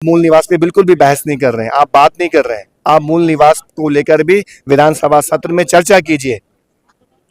मूल निवास पे बिल्कुल भी बहस नहीं कर रहे हैं, आप बात नहीं कर रहे हैं। आप मूल निवास को लेकर भी विधानसभा सत्र में चर्चा कीजिए।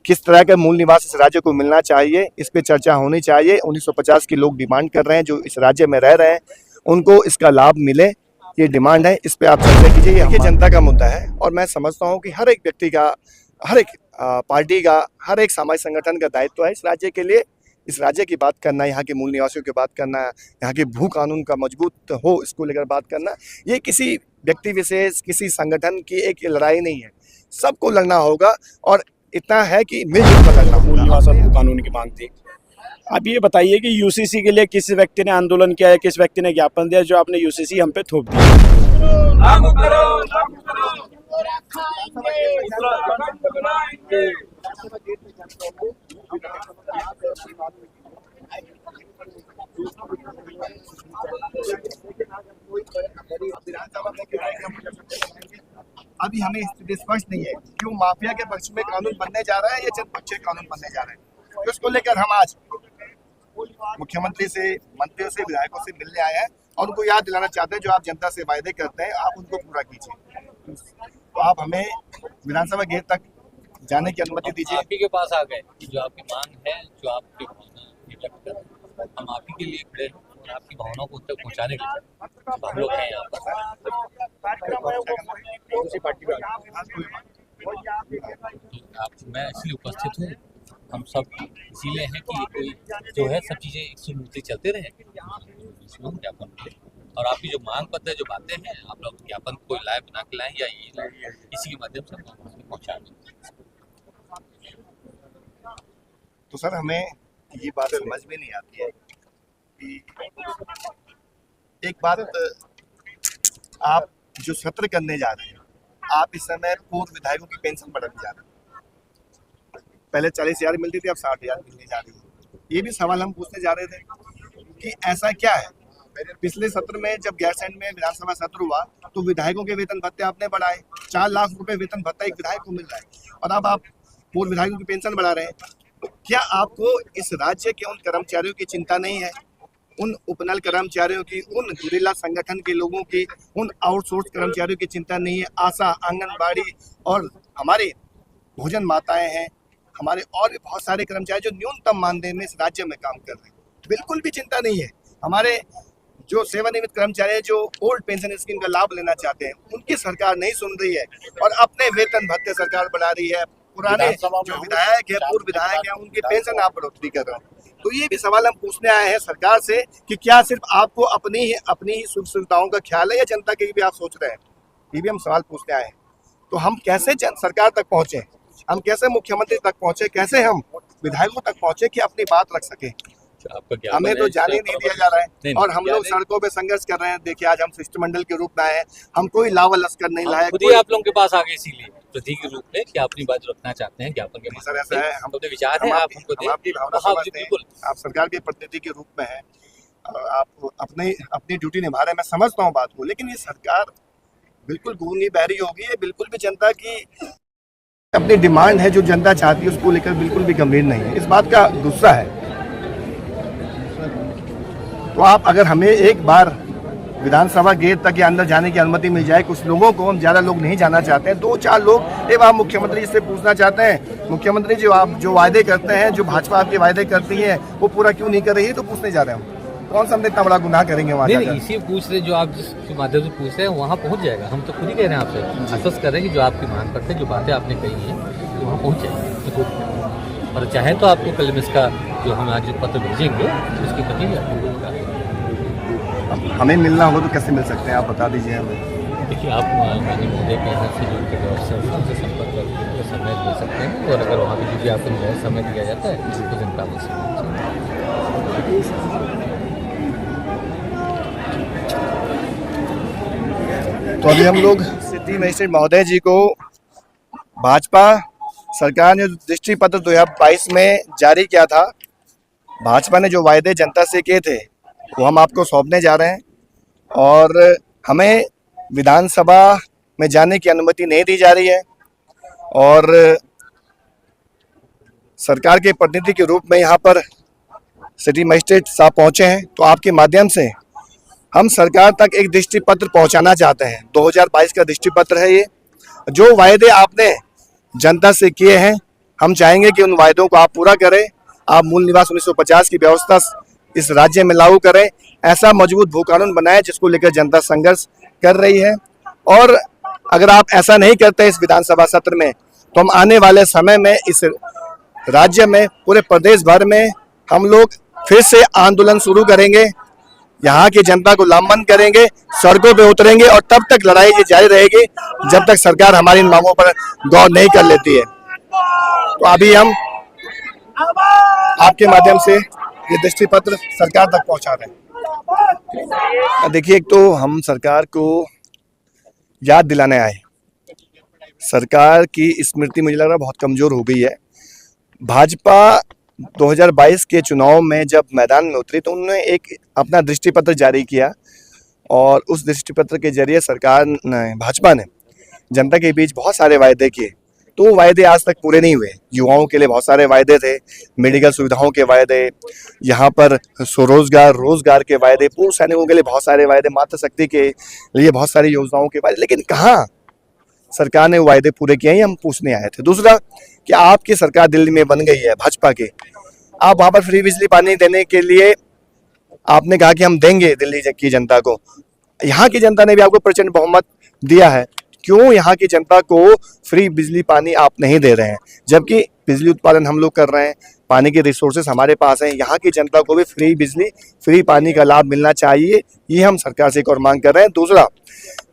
किस तरह का मूल निवास इस राज्य को मिलना चाहिए, इस पे चर्चा होनी चाहिए। 1950 के लोग डिमांड कर रहे हैं, जो इस राज्य में रह रहे हैं उनको इसका लाभ मिले, ये डिमांड है। इस पे आप चर्चा कीजिए। ये जनता का मुद्दा है और मैं समझता हूँ कि हर एक व्यक्ति का, हर एक पार्टी का, हर एक सामाजिक संगठन का दायित्व है इस राज्य के लिए, इस राज्य की बात करना, यहाँ के मूल निवासियों की बात करना, यहाँ के भू कानून का मजबूत हो इसको लेकर बात करना। ये किसी व्यक्ति विशेष, किसी संगठन की एक लड़ाई नहीं है, सबको लड़ना होगा और इतना है कि मिलजुल कर लड़ना मूल होगा। निवास और भू कानून की मांग थी। अब ये बताइए कि यूसीसी के लिए किस व्यक्ति ने आंदोलन किया है, किस व्यक्ति ने ज्ञापन दिया जो आपने यूसीसी हम पे थोप दिया? लागू करो, लागू करो। अभी हमें स्थिति स्पष्ट नहीं है क्यों माफिया के पक्ष में कानून बनने जा रहा है या जनपक्षीय कानून बनने जा रहे हैं। तो इसको लेकर हम आज मुख्यमंत्री से, मंत्रियों से, विधायकों से मिलने आए हैं और उनको याद दिलाना चाहते हैं जो आप जनता से वायदे करते हैं आप उनको पूरा कीजिए। तो आप हमें विधानसभा गेट तक जाने की अनुमति दीजिए। आप ही के पास आ गए कि जो आपकी मांग है, जो आपकी भावना व्यक्त कर, हम आप ही के लिए खड़े हैं और आपकी भावनाओं को तक पहुंचाने के लिए हम लोग हैं यहाँ पर। मैं इसलिए उपस्थित हूँ, हम सब इसीलिए हैं कि कोई जो है सब चीज़ें एक सुनते चलते रहे ज्ञापन पे। और आपकी जो मांग पत्र है, जो बातें हैं, आप लोग ज्ञापन कोई लाए बना के लाएं या ये लाएं, इसी के माध्यम से हम पहुँचा दें। तो सर हमें ये बात समझ में नहीं आती है कि एक बात, आप जो सत्र करने जा रहे हैं, आप इस समय पूर्व विधायकों की पेंशन बढ़ाने जा रहे हैं। पहले 40,000 मिलती थी, अब 60,000 मिलने जा रही है। ये भी सवाल हम पूछने जा रहे थे कि ऐसा क्या है। पिछले सत्र में जब गैरसैंण में विधानसभा सत्र हुआ तो विधायकों के वेतन भत्ते आपने बढ़ाए, 4 लाख रुपए वेतन भत्ता एक विधायक को मिल रहा है और अब आप पूर्व विधायकों की पेंशन बढ़ा रहे हैं। तो क्या आपको इस राज्य के उन कर्मचारियों की चिंता नहीं है, उन उपनल कर्मचारियों की, उन गुरिल्ला संगठन के लोगों की, उन आउटसोर्स कर्मचारियों की चिंता नहीं है? आशा, आंगनबाड़ी और हमारे भोजन माताएं हैं, हमारे और भी बहुत सारे कर्मचारी जो न्यूनतम मानदेय में इस राज्य में काम कर रहे हैं, बिल्कुल भी चिंता नहीं है। हमारे जो सेवानिवृत्त कर्मचारी हैं जो ओल्ड पेंशन स्कीम का लाभ लेना चाहते हैं, उनकी सरकार नहीं सुन रही है और अपने वेतन भत्ते सरकार बढ़ा रही है। पुराने जो विधायक है, पूर्व विधायक है, उनकी पेंशन आप बढ़ोतरी कर रहे हो। तो ये भी सवाल हम पूछने आए हैं सरकार से कि क्या सिर्फ आपको अपनी ही सुख सुविधाओं का ख्याल है या जनता के भी आप सोच रहे हैं? ये भी हम सवाल पूछने आए हैं। तो हम कैसे सरकार तक पहुंचे, हम कैसे मुख्यमंत्री तक पहुंचे, कैसे हम विधायकों तक पहुंचे कि अपनी बात रख सके? हमें तो जाने नहीं दिया जा रहा है और हम लोग सड़कों पे संघर्ष कर रहे हैं। देखिए आज हम शिष्टमंडल के रूप में आए हैं, हम कोई लावा लश्कर नहीं लाए। खुद ही आप लोगों के पास आ गए इसीलिए प्रतीक के रूप में कि अपनी बात रखना चाहते हैं ज्ञापन के सर ऐसा है, हम अपने विचार है, आप हमको दें। आपकी भावना समझते हैं, आप सरकार के प्रतिनिधि के रूप में हैं, आप अपनी ड्यूटी निभा रहे हैं, मैं समझता हूँ बात को, लेकिन ये सरकार बिल्कुल गूंगी बहरी होगी है, बिल्कुल भी जनता की अपनी डिमांड है जो जनता चाहती है उसको लेकर बिल्कुल भी गंभीर नहीं है। इस बात का गुस्सा है। तो आप अगर हमें एक बार विधानसभा गेट तक या अंदर जाने की अनुमति मिल जाए, कुछ लोगों को, हम ज़्यादा लोग नहीं जाना चाहते हैं, 2-4 लोग, एवं आप मुख्यमंत्री जी से पूछना चाहते हैं, मुख्यमंत्री जी आप जो वायदे करते हैं, जो भाजपा आपके वायदे करती है वो पूरा क्यों नहीं कर रही है? तो पूछने जा रहे हैं हम, कौन सा हमने इतना बड़ा गुनाह करेंगे वहाँ? नहीं, इसी पूछ रहे, जो आप जिस माध्यम से पूछ रहे हैं वहाँ पहुँच जाएगा। हम तो खुद ही कह रहे हैं आपसे, आश्वस्त कर रहे हैं कि जो आपकी मांग करते हैं, जो बातें आपने कही हैं तो वहाँ पहुँच जाएगी। और चाहे तो आपको कल में इसका जो हम आज पत्र भेजेंगे उसकी प्रति भी आपको होगा। हमें मिलना होगा तो कैसे मिल सकते हैं, आप बता दीजिए हमें। देखिए आप माननीय महोदय के यहाँ से जुड़ के व्यवस्था से संपर्क करके समय दे सकते हैं और अगर वहाँ पर भी आपको जो समय दिया जाता है तो जनता में तो अभी हम लोग सिटी मजिस्ट्रेट महोदय जी को भाजपा सरकार ने दृष्टि पत्र 2022 में जारी किया था, भाजपा ने जो वायदे जनता से किए थे वो हम आपको सौंपने जा रहे हैं और हमें विधानसभा में जाने की अनुमति नहीं दी जा रही है और सरकार के प्रतिनिधि के रूप में यहाँ पर सिटी मजिस्ट्रेट साहब पहुँचे हैं। तो आपके माध्यम से हम सरकार तक एक दृष्टि पत्र पहुंचाना चाहते हैं। 2022 का दृष्टि पत्र है ये। जो वायदे आपने जनता से किए हैं, हम चाहेंगे कि उन वायदों को आप पूरा करें। आप मूल निवास 1950 की व्यवस्था इस राज्य में लागू करें। ऐसा मजबूत भू कानून बनाए जिसको लेकर जनता संघर्ष कर रही है। और अगर आप ऐसा नहीं करते इस विधानसभा सत्र में, तो हम आने वाले समय में इस राज्य में, पूरे प्रदेश भर में हम लोग फिर से आंदोलन शुरू करेंगे। यहाँ की जनता को लामबंद करेंगे, सड़कों पे उतरेंगे और तब तक लड़ाई ये जारी रहेगी जब तक सरकार हमारी इन मांगों पर गौर नहीं कर लेती है। तो अभी हम आपके माध्यम से ये दृष्टि पत्र सरकार तक पहुंचा रहे हैं। देखिए, एक तो हम सरकार को याद दिलाने आए। सरकार की स्मृति मुझे लग रहा है बहुत कमजोर हो गई है। भाजपा 2022 के चुनाव में जब मैदान में उतरी तो उन्होंने एक अपना दृष्टि पत्र जारी किया और उस दृष्टि पत्र के जरिए सरकार ने, भाजपा ने जनता के बीच बहुत सारे वायदे किए, तो वो वायदे आज तक पूरे नहीं हुए। युवाओं के लिए बहुत सारे वायदे थे, मेडिकल सुविधाओं के वायदे, यहाँ पर रोजगार के वायदे, पूर्व सैनिकों के लिए बहुत सारे वायदे, मातृशक्ति के लिए बहुत सारी योजनाओं के वायदे, लेकिन कहाँ सरकार ने वो वायदे पूरे किए हैं, हम पूछने आए थे। दूसरा कि आपकी सरकार दिल्ली में बन गई है भाजपा की, आप वहाँ पर फ्री बिजली पानी देने के लिए आपने कहा कि हम देंगे दिल्ली की जनता को। यहाँ की जनता ने भी आपको प्रचंड बहुमत दिया है, क्यों यहाँ की जनता को फ्री बिजली पानी आप नहीं दे रहे हैं? जबकि बिजली उत्पादन हम लोग कर रहे हैं, पानी के रिसोर्सेस हमारे पास हैं, यहाँ की जनता को भी फ्री बिजली, फ्री पानी का लाभ मिलना चाहिए। ये हम सरकार से एक और मांग कर रहे हैं। दूसरा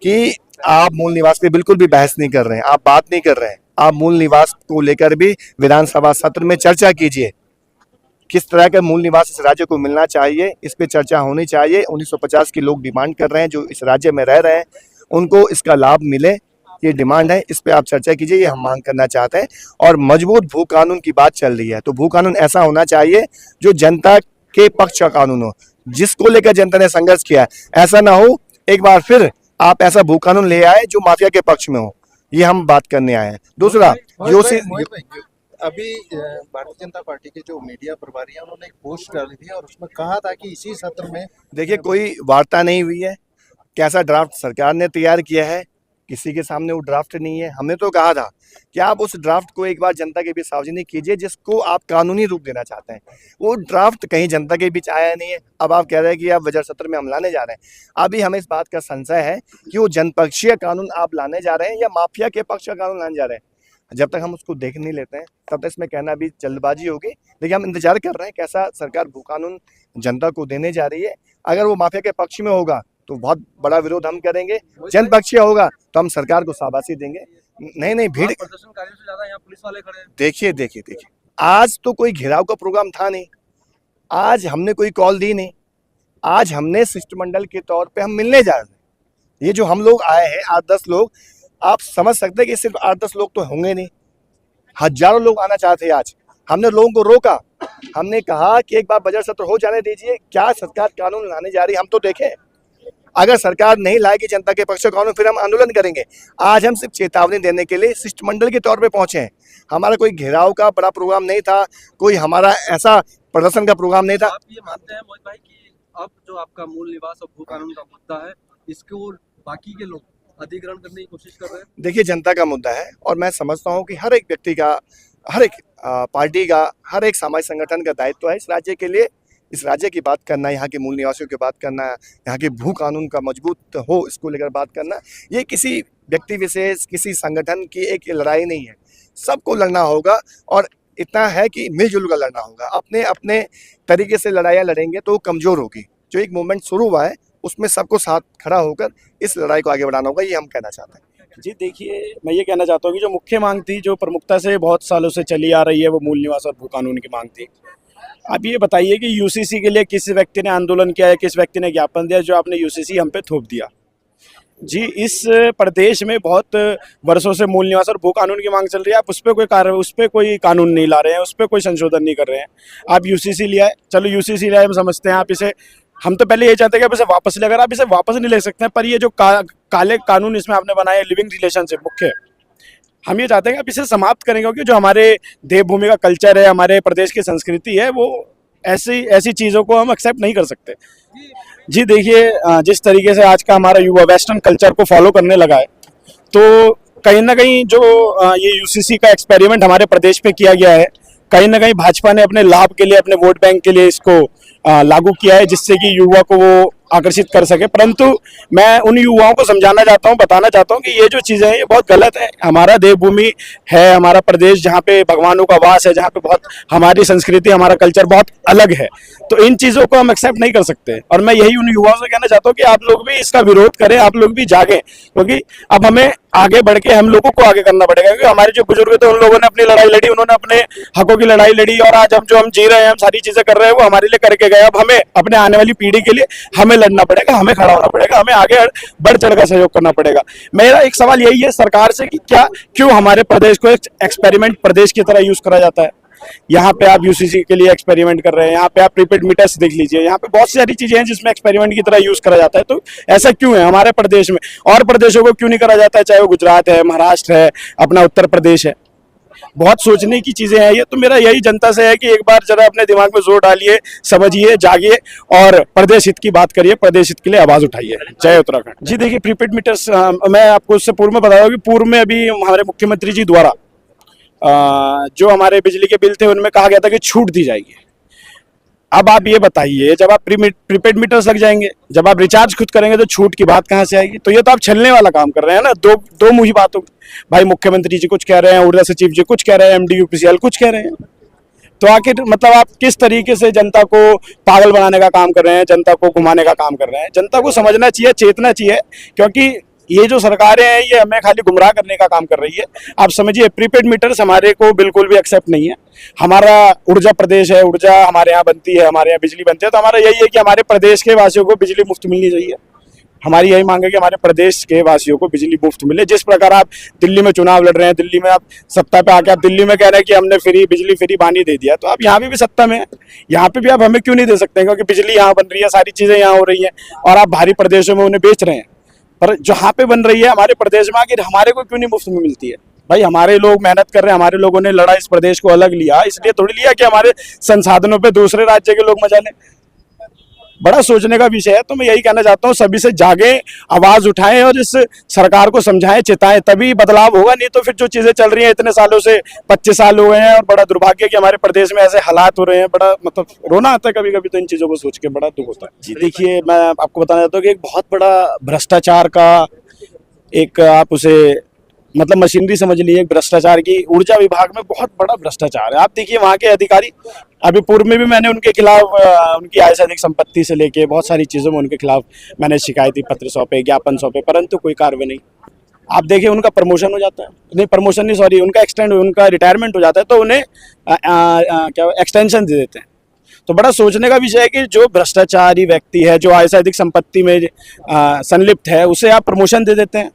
कि आप मूल निवास पे बिल्कुल भी बहस नहीं कर रहे हैं, आप बात नहीं कर रहे हैं। आप मूल निवास को लेकर भी विधानसभा सत्र में चर्चा कीजिए। किस तरह का मूल निवास इस राज्य को मिलना चाहिए, इस पे चर्चा होनी चाहिए। 1950 के लोग डिमांड कर रहे हैं, जो इस राज्य में रह रहे हैं उनको इसका लाभ मिले, ये डिमांड है। इस पे आप चर्चा कीजिए, ये हम मांग करना चाहते हैं। और मजबूत भू कानून की बात चल रही है, तो भू कानून ऐसा होना चाहिए जो जनता के पक्ष का कानून हो, जिसको लेकर जनता ने संघर्ष किया है। ऐसा ना हो एक बार फिर आप ऐसा भू कानून ले आए जो माफिया के पक्ष में हो, ये हम बात करने आए हैं। दूसरा अभी भारतीय जनता पार्टी के जो मीडिया प्रभारी हैं उन्होंने एक पोस्ट डाली थी और उसमें कहा था कि इसी सत्र में, देखिए, कोई वार्ता नहीं हुई है। कैसा ड्राफ्ट सरकार ने तैयार किया है, किसी के सामने वो ड्राफ्ट नहीं है। हमने तो कहा था कि आप उस ड्राफ्ट को एक बार जनता के बीच सार्वजनिक कीजिए, जिसको आप कानूनी रूप देना चाहते हैं। वो ड्राफ्ट कहीं जनता के बीच आया नहीं है। अब आप कह रहे हैं कि आप बजट सत्र में हम लाने जा रहे हैं। अभी हमें इस बात का संशय है कि वो जनपक्षीय कानून आप लाने जा रहे हैं या माफिया के पक्ष का कानून लाने जा रहे हैं। जब तक हम उसको देख नहीं लेते हैं तब तक इसमें कहना भी जल्दबाजी होगी। लेकिन हम इंतजार कर रहे हैं कैसा सरकार भू कानून जनता को देने जा रही है। अगर वो माफिया के पक्ष में होगा तो बहुत बड़ा विरोध हम करेंगे, जनपक्षीय होगा तो हम सरकार को शाबाशी देंगे। नहीं, भीड़ प्रदर्शनकारियों से ज्यादा यहाँ पुलिस वाले खड़े हैं। देखिए, आज तो कोई घेराव का प्रोग्राम था नहीं, आज हमने कोई कॉल दी नहीं, आज हमने शिष्टमंडल के तौर पे हम मिलने जा रहे हैं। ये जो हम लोग आए हैं 8-10 लोग, आप समझ सकते हैं कि सिर्फ 8-10 लोग तो होंगे नहीं, हजारों लोग आना चाहते हैं। आज हमने लोगों को रोका, हमने कहा कि एक बार बजट सत्र हो जाने दीजिए, क्या सरकार कानून लाने जा रही है हम तो देखें। अगर सरकार नहीं लाएगी जनता के पक्ष का कानून, फिर हम आंदोलन करेंगे। आज हम सिर्फ चेतावनी देने के लिए शिष्टमंडल के तौर पे पहुंचे हैं। हमारा कोई घेराव का बड़ा प्रोग्राम नहीं था, कोई हमारा ऐसा प्रदर्शन का प्रोग्राम नहीं था। आप ये मानते हैं मोहित भाई कि अब जो आपका मूल निवास और भू कानून का मुद्दा है, इसको बाकी के लोग अधिग्रहण करने की कोशिश कर रहे हैं? देखिए, जनता का मुद्दा है और मैं समझता हूँ कि हर एक व्यक्ति का, हर एक पार्टी का, हर एक सामाजिक संगठन का दायित्व है इस राज्य के लिए, इस राज्य की बात करना, यहाँ के मूल निवासियों की बात करना, यहाँ के भू कानून का मजबूत हो इसको लेकर बात करना। ये किसी व्यक्ति विशेष, किसी संगठन की एक लड़ाई नहीं है, सबको लड़ना होगा। और इतना है कि मिलजुल कर लड़ना होगा। अपने अपने तरीके से लड़ाइयाँ लड़ेंगे तो कमज़ोर होगी। जो एक मूवमेंट शुरू हुआ है उसमें सबको साथ खड़ा होकर इस लड़ाई को आगे बढ़ाना होगा, ये हम कहना चाहते हैं। जी देखिए, मैं ये कहना चाहता हूँ कि जो मुख्य मांग थी, जो प्रमुखता से बहुत सालों से चली आ रही है, वो मूल निवास और भू कानून की मांग थी। आप ये बताइए कि यूसीसी के लिए किस व्यक्ति ने आंदोलन किया है, किस व्यक्ति ने ज्ञापन दिया जो आपने यूसीसी हम पे थोप दिया? जी, इस प्रदेश में बहुत वर्षों से मूल निवास और भू कानून की मांग चल रही है। आप उस पर कोई कानून नहीं ला रहे हैं, उस पर कोई संशोधन नहीं कर रहे हैं। आप यूसीसी लिया है, चलो यूसीसी लिया है, हम समझते हैं। आप इसे, हम तो पहले ये चाहते हैं कि आप इसे वापस ले, अगर आप इसे वापस नहीं ले सकते हैं, पर ये जो काले कानून इसमें आपने बनाए, लिविंग रिलेशनशिप मुख्य, हम ये चाहते हैं कि आप इसे समाप्त करेंगे, क्योंकि जो हमारे देवभूमि का कल्चर है, हमारे प्रदेश की संस्कृति है, वो ऐसी चीज़ों को हम एक्सेप्ट नहीं कर सकते। जी देखिए, जिस तरीके से आज का हमारा युवा वेस्टर्न कल्चर को फॉलो करने लगा है, तो कहीं ना कहीं जो ये यूसीसी का एक्सपेरिमेंट हमारे प्रदेश पे किया गया है, कहीं ना कहीं भाजपा ने अपने लाभ के लिए, अपने वोट बैंक के लिए इसको लागू किया है, जिससे कि युवा को वो आकर्षित कर सके। परंतु मैं उन युवाओं को समझाना चाहता हूं, बताना चाहता हूं कि ये जो चीजें हैं ये बहुत गलत है। हमारा देवभूमि है, हमारा प्रदेश जहाँ पे भगवानों का वास है, जहाँ पे बहुत हमारी संस्कृति, हमारा कल्चर बहुत अलग है, तो इन चीजों को हम एक्सेप्ट नहीं कर सकते। और मैं यही उन युवाओं से कहना चाहता हूँ कि आप लोग भी इसका विरोध करें, आप लोग भी जागें, क्योंकि अब हमें आगे बढ़ के हम लोगों को आगे करना पड़ेगा। क्योंकि हमारे जो बुजुर्ग थे उन लोगों ने अपनी लड़ाई लड़ी, उन्होंने अपने हकों की लड़ाई लड़ी, और आज हम जो हम जी रहे हैं, हम सारी चीजें कर रहे हैं, वो हमारे लिए करके गए। अब हमें अपने आने वाली पीढ़ी के लिए हमें लड़ना पड़ेगा, हमें खड़ा होना पड़ेगा, हमें आगे बढ़ चढ़ कर सहयोग करना पड़ेगा। मेरा एक सवाल यही है सरकार से कि क्यों हमारे प्रदेश को एक एक्सपेरिमेंट प्रदेश की तरह यूज करा जाता है। यहाँ पे आप यूसीसी के लिए एक्सपेरिमेंट कर रहे हैं, यहाँ पे आप प्रीपेड मीटर्स देख लीजिए, यहाँ पे बहुत सारी चीजें हैं जिसमें एक्सपेरिमेंट की तरह यूज करा जाता है। तो ऐसा क्यों है हमारे प्रदेश में, और प्रदेशों को क्यों नहीं करा जाता है? चाहे वो गुजरात है, महाराष्ट्र है, अपना उत्तर प्रदेश है। बहुत सोचने की चीजें हैं ये। तो मेरा यही जनता से है कि एक बार जरा अपने दिमाग में जोर डालिए, समझिए, जागिए और प्रदेश हित की बात करिए, प्रदेश हित के लिए आवाज उठाइए। जय उत्तराखंड। जी देखिए, प्रीपेड मीटर्स मैं आपको उससे पूर्व में बता रहा हूँ कि पूर्व में अभी हमारे मुख्यमंत्री जी द्वारा जो हमारे बिजली के बिल थे उनमें कहा गया था कि छूट दी जाएगी। अब आप ये बताइए, जब आप प्रीपेड मीटर्स लग जाएंगे, जब आप रिचार्ज खुद करेंगे, तो छूट की बात कहाँ से आएगी? तो ये तो आप छलने वाला काम कर रहे हैं ना। दो मुही बातों, भाई मुख्यमंत्री जी कुछ कह रहे हैं, ऊर्जा सचिव जी कुछ कह रहे हैं, एमडी यूपीसीएल कुछ कह रहे हैं। तो आखिर मतलब आप किस तरीके से जनता को पागल बनाने का काम कर रहे हैं, जनता को घुमाने का काम कर रहे हैं? जनता को समझना चाहिए, चेतना चाहिए, क्योंकि ये जो सरकारें हैं ये हमें खाली गुमराह करने का काम कर रही है। आप समझिए, प्रीपेड मीटर्स हमारे को बिल्कुल भी एक्सेप्ट नहीं है। हमारा ऊर्जा प्रदेश है, ऊर्जा हमारे यहाँ बनती है, हमारे यहाँ बिजली बनती है, तो हमारा यही है कि हमारे प्रदेश के वासियों को बिजली मुफ्त मिलनी चाहिए। हमारी यही मांग है कि हमारे प्रदेश के वासियों को बिजली मुफ्त मिले। जिस प्रकार आप दिल्ली में चुनाव लड़ रहे हैं, दिल्ली में आप सत्ता पे आके आप दिल्ली में कह रहे हैं कि हमने फ्री बिजली फ्री पानी दे दिया, तो आप यहाँ भी सत्ता में है, यहाँ पे भी आप हमें क्यों नहीं दे सकते? क्योंकि बिजली यहाँ बन रही है, सारी चीजें यहाँ हो रही है, और आप बाहरी प्रदेशों में उन्हें बेच रहे हैं। पर जहाँ पे बन रही है हमारे प्रदेश में, आखिर हमारे को क्यों नहीं मुफ्त में मिलती है? भाई हमारे लोग मेहनत कर रहे हैं, हमारे लोगों ने लड़ा, इस प्रदेश को अलग लिया, इसलिए थोड़ी लिया कि हमारे संसाधनों पे दूसरे राज्य के लोग मजा लें। बड़ा सोचने का विषय है। तो मैं यही कहना चाहता हूँ, सभी से जागें, आवाज उठाएं और इस सरकार को समझाएं, चेताएं, तभी बदलाव होगा। नहीं तो फिर जो चीजें चल रही हैं इतने सालों से, 25 साल हो गए हैं, और बड़ा दुर्भाग्य कि हमारे प्रदेश में ऐसे हालात हो रहे हैं। बड़ा मतलब रोना आता है कभी कभी, तो इन चीजों को सोच के बड़ा दुख होता है। जी देखिए, मैं आपको बताना चाहता हूँ कि एक बहुत बड़ा भ्रष्टाचार का एक, आप उसे मतलब मशीनरी समझ लीजिए, भ्रष्टाचार की। ऊर्जा विभाग में बहुत बड़ा भ्रष्टाचार है। आप देखिए वहाँ के अधिकारी, अभी पूर्व में भी मैंने उनके खिलाफ, उनकी आय से अधिक संपत्ति से लेके बहुत सारी चीजों में उनके खिलाफ मैंने शिकायती पत्र सौंपे, ज्ञापन सौंपे, परंतु कोई कार्रवाई नहीं। आप देखिए उनका प्रमोशन हो जाता है, नहीं प्रमोशन नहीं, सॉरी, उनका रिटायरमेंट हो जाता है, तो उन्हें क्या एक्सटेंशन दे देते हैं। तो बड़ा सोचने का विषय है कि जो भ्रष्टाचारी व्यक्ति है, जो आय से अधिक संपत्ति में संलिप्त है, उसे आप प्रमोशन दे देते हैं,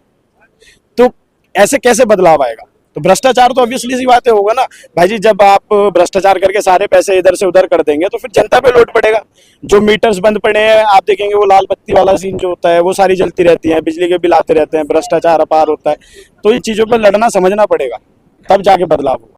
तो ऐसे कैसे बदलाव आएगा? तो भ्रष्टाचार तो ऑब्वियसली सी बातें होगा ना भाई जी। जब आप भ्रष्टाचार करके सारे पैसे इधर से उधर कर देंगे, तो फिर जनता पे लोड पड़ेगा। जो मीटर्स बंद पड़े हैं, आप देखेंगे वो लाल बत्ती वाला सीन जो होता है, वो सारी जलती रहती है, बिजली के बिल आते रहते हैं, भ्रष्टाचार अपार होता है। तो इन चीजों पर लड़ना समझना पड़ेगा, तब जाके बदलाव होगा।